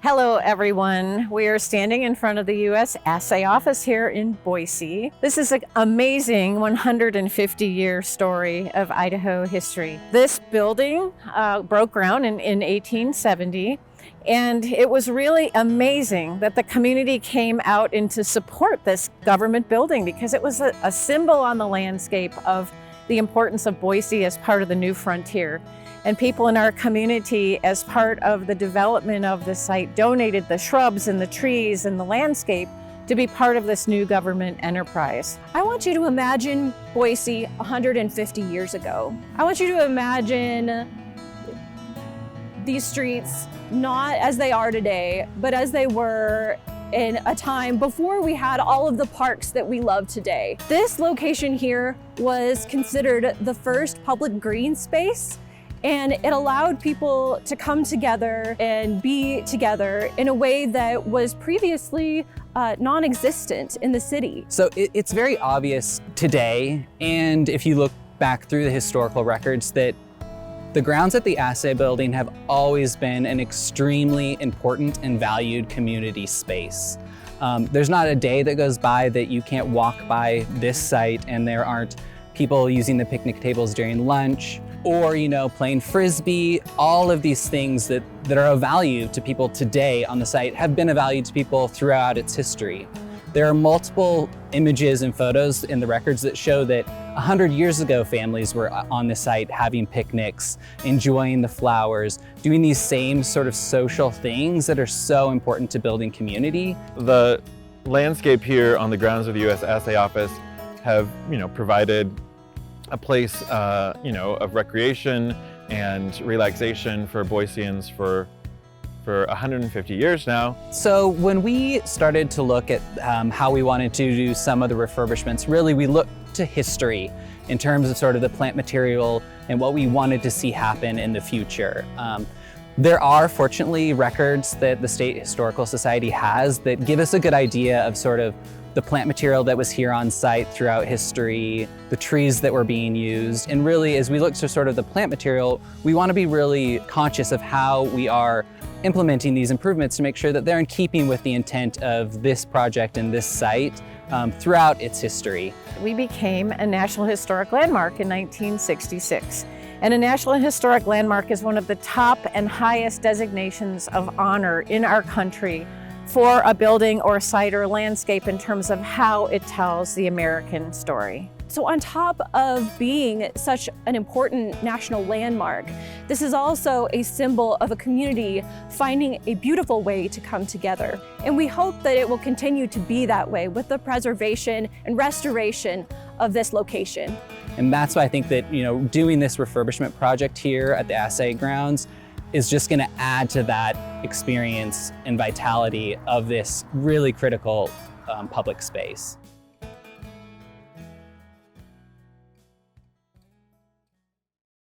Hello everyone. We are standing in front of the U.S. Assay Office here in Boise. This is an amazing 150-year story of Idaho history. This building broke ground in 1870, and it was really amazing that the community came out in to support this government building because it was a symbol on the landscape of the importance of Boise as part of the new frontier. And people in our community, as part of the development of the site, donated the shrubs and the trees and the landscape to be part of this new government enterprise. I want you to imagine Boise 150 years ago. I want you to imagine these streets not as they are today, but as they were in a time before we had all of the parks that we love today. This location here was considered the first public green space, and it allowed people to come together and be together in a way that was previously non-existent in the city. So it's very obvious today, and if you look back through the historical records, that the grounds at the Assay building have always been an extremely important and valued community space. There's not a day that goes by that you can't walk by this site and there aren't people using the picnic tables during lunch, or playing Frisbee. All of these things that are of value to people today on the site have been of value to people throughout its history. There are multiple images and photos in the records that show that 100 years ago, families were on the site having picnics, enjoying the flowers, doing these same sort of social things that are so important to building community. The landscape here on the grounds of the U.S. Assay Office have, provided a place, of recreation and relaxation for Boiseans for 150 years now. So when we started to look at how we wanted to do some of the refurbishments, really we looked to history in terms of sort of the plant material and what we wanted to see happen in the future. There are fortunately records that the State Historical Society has that give us a good idea of sort of the plant material that was here on site throughout history, the trees that were being used. And really, as we look to sort of the plant material, we want to be really conscious of how we are implementing these improvements to make sure that they're in keeping with the intent of this project and this site throughout its history. We became a National Historic Landmark in 1966. And a National Historic Landmark is one of the top and highest designations of honor in our country for a building or site or landscape in terms of how it tells the American story. So on top of being such an important national landmark, this is also a symbol of a community finding a beautiful way to come together. And we hope that it will continue to be that way with the preservation and restoration of this location. And that's why I think that, doing this refurbishment project here at the Assay grounds is just going to add to that experience and vitality of this really critical public space.